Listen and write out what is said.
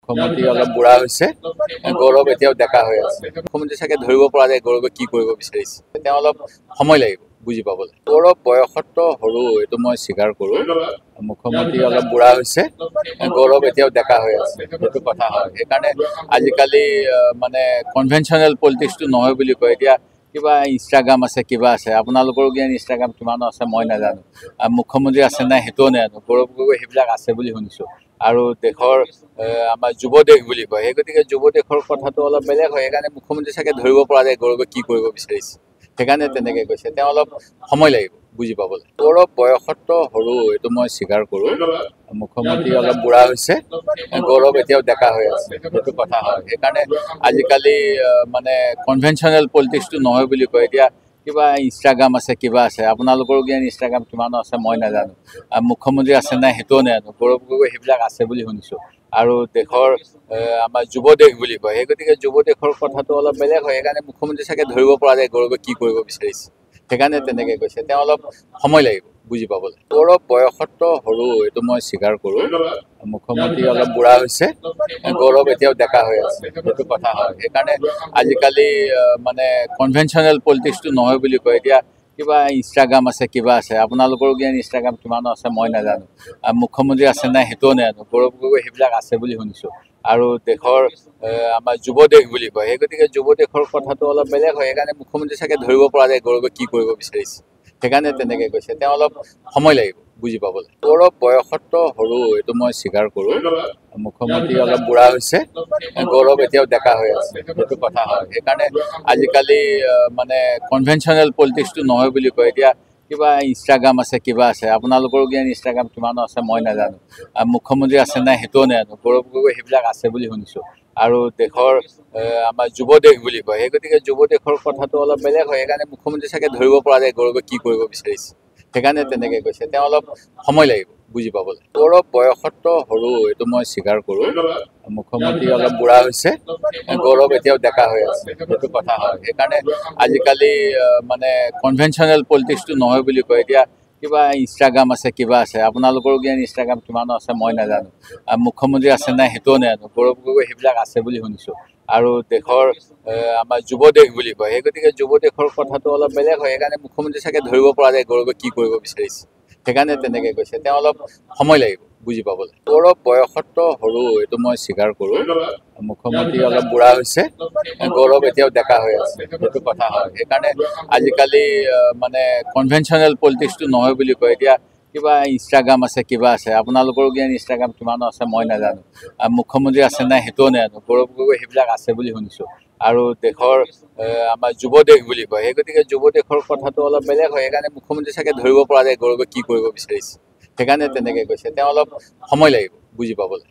মুখ্যমন্ত্ৰী অলপ বুঢ়া হৈছে, গৌৰৱ এতিয়াও ডেকা হৈ আছে। মুখ্যমন্ত্ৰী চাগে ধৰিব পৰা যায় গৌৰৱে কি কৰিব বিচাৰিছে। তেওঁ অলপ সময় লাগিব বুজি পাবলৈ। গৌৰৱ বয়সত সৰু, এইটো মই স্বীকাৰ কৰোঁ। মুখ্যমন্ত্ৰী অলপ বুঢ়া হৈছে, গৌৰৱ এতিয়াও ডেকা হৈ আছে, সেইটো কথা হয়। সেইকাৰণে আজিকালি মানে কনভেনশ্যনেল পলিটিক্সটো নহয় বুলি কয়। এতিয়া কিবা ইনষ্টাগ্ৰাম আছে, কিবা আছে, আপোনালোকৰো জ্ঞান ইনষ্টাগ্ৰাম কিমানো আছে মই নাজানো, মুখ্যমন্ত্ৰী আছে নাই সেইটোও নাজানো। গৌৰৱ গগৈ সেইবিলাক আছে বুলি শুনিছোঁ। আৰু দেশৰ আমাৰ যুৱ দেশ বুলি কয়, সেই গতিকে যুৱ দেশৰ কথাটো অলপ বেলেগ হয়। সেইকাৰণে মুখ্যমন্ত্ৰী চাগে ধৰিব পৰা যায় গৌৰৱে কি কৰিব বিচাৰিছে, সেইকাৰণে তেনেকৈ কৈছে। তেওঁ অলপ সময় লাগিব বুজি পাবলৈ। গৌৰৱ বয়সত সৰু, এইটো মই স্বীকাৰ কৰোঁ। মুখ্যমন্ত্ৰী অলপ বুঢ়া হৈছে, গৌৰৱ এতিয়াও ডেকা হৈ আছে, সেইটো কথা হয়। সেইকাৰণে আজিকালি মানে কনভেনশ্যনেল পলিটিক্সটো নহয় বুলি কয়। এতিয়া কিবা ইনষ্টাগ্ৰাম আছে, কিবা আছে, আপোনালোকৰো জ্ঞান ইনষ্টাগ্ৰাম কিমানো আছে মই নাজানো, মুখ্যমন্ত্ৰী আছে নাই সেইটোও নাজানো। গৌৰৱ গগৈ সেইবিলাক আছে বুলি শুনিছোঁ। আৰু দেশৰ আমাৰ যুৱ দেশ বুলি কয়, সেই গতিকে যুৱ দেশৰ কথাটো অলপ বেলেগ হয়। সেইকাৰণে মুখ্যমন্ত্ৰী চাগে ধৰিব পৰা যায় গৌৰৱে কি কৰিব বিচাৰিছে, সেইকাৰণে তেনেকৈ কৈছে। তেওঁ অলপ সময় লাগিব বুজি পাবলৈ। গৌৰৱ বয়সত সৰু, এইটো মই স্বীকাৰ কৰোঁ। মুখ্যমন্ত্ৰী অলপ বুঢ়া হৈছে, গৌৰৱ এতিয়াও ডেকা হৈ আছে, সেইটো কথা হয়। সেইকাৰণে আজিকালি মানে কনভেনশ্যনেল পলিটিক্সটো নহয় বুলি কয়। এতিয়া কিবা ইনষ্টাগ্ৰাম আছে, কিবা আছে, আপোনালোকৰো জ্ঞান ইনষ্টাগ্ৰাম কিমানো আছে মই নাজানো, মুখ্যমন্ত্ৰী আছে নাই সেইটোও নাজানো। গৌৰৱ গগৈ সেইবিলাক আছে বুলি শুনিছোঁ। আৰু দেশৰ আমাৰ যুৱ দেশ বুলি কয়, সেই গতিকে যুৱ দেশৰ কথাটো অলপ বেলেগ হয়। সেইকাৰণে মুখ্যমন্ত্ৰী চাগে ধৰিব পৰা যায় গৌৰৱে কি কৰিব বিচাৰিছে, সেইকাৰণে তেনেকৈ কৈছে। তেওঁ অলপ সময় লাগিব বুজি পাবলৈ। গৌৰৱ বয়সত সৰু, এইটো মই স্বীকাৰ কৰোঁ। মুখ্যমন্ত্ৰী অলপ বুঢ়া হৈছে, গৌৰৱ এতিয়াও ডেকা হৈ আছে, সেইটো কথা হয়। সেইকাৰণে আজিকালি মানে কনভেনশ্যনেল পলিটিক্সটো নহয় বুলি কয়। এতিয়া কিবা ইনষ্টাগ্ৰাম আছে, কিবা আছে, আপোনালোকৰো জ্ঞান ইনষ্টাগ্ৰাম কিমানো আছে মই নাজানো, মুখ্যমন্ত্ৰী আছে নাই সেইটোও নাজানো। গৌৰৱ গগৈ সেইবিলাক আছে বুলি শুনিছোঁ। আৰু দেশৰ আমাৰ যুৱ দেশ বুলি কয়, সেই গতিকে যুৱ দেশৰ কথাটো অলপ বেলেগ হয়। সেইকাৰণে মুখ্যমন্ত্ৰী চাগে ধৰিব পৰা যায় গৌৰৱে কি কৰিব বিচাৰিছে, সেইকাৰণে তেনেকৈ কৈছে। তেওঁ অলপ সময় লাগিব বুজি পাবলৈ। গৌৰৱ বয়সত সৰু, এইটো মই স্বীকাৰ কৰোঁ। মুখ্যমন্ত্ৰী অলপ বুঢ়া হৈছে, গৌৰৱ এতিয়াও ডেকা হৈ আছে, সেইটো কথা হয়। সেইকাৰণে আজিকালি মানে কনভেনশ্যনেল পলিটিক্সটো নহয় বুলি কয়। এতিয়া কিবা ইনষ্টাগ্ৰাম আছে, কিবা আছে, আপোনালোকৰো জ্ঞান ইনষ্টাগ্ৰাম কিমানো আছে মই নাজানো, মুখ্যমন্ত্ৰী আছে নাই সেইটোও নাজানো। গৌৰৱ গগৈ সেইবিলাক আছে বুলি শুনিছোঁ। আৰু দেশৰ আমাৰ যুৱ দেশ বুলি কয়, সেই গতিকে যুৱ দেশৰ কথাটো অলপ বেলেগ হয়। সেইকাৰণে মুখ্যমন্ত্ৰী চাগে ধৰিব পৰা যায় গৌৰৱে কি কৰিব বিচাৰিছে, সেইকাৰণে তেনেকৈ কৈছে। তেওঁ অলপ সময় লাগিব বুজি পাবলৈ। গৌৰৱ বয়সত সৰু, এইটো মই স্বীকাৰ কৰোঁ। মুখ্যমন্ত্ৰী অলপ বুঢ়া হৈছে, গৌৰৱ এতিয়াও ডেকা হৈ আছে, সেইটো কথা হয়। সেইকাৰণে আজিকালি মানে কনভেনশ্যনেল পলিটিক্সটো নহয় বুলি কয়। এতিয়া কিবা ইনষ্টাগ্ৰাম আছে, কিবা আছে, আপোনালোকৰো জ্ঞান ইনষ্টাগ্ৰাম কিমানো আছে মই নাজানো, মুখ্যমন্ত্ৰী আছে নাই সেইটোও নাজানো। গৌৰৱ গগৈ সেইবিলাক আছে বুলি শুনিছোঁ। আৰু দেশৰ আমাৰ যুৱ দেশ বুলি কয়, সেই গতিকে যুৱ দেশৰ কথাটো অলপ বেলেগ হয়। সেইকাৰণে মুখ্যমন্ত্ৰী চাগে ধৰিব পৰা যায় গৌৰৱে কি কৰিব বিচাৰিছে, সেইকাৰণে তেনেকৈ কৈছে। তেওঁ অলপ সময় লাগিব বুজি পাবলৈ।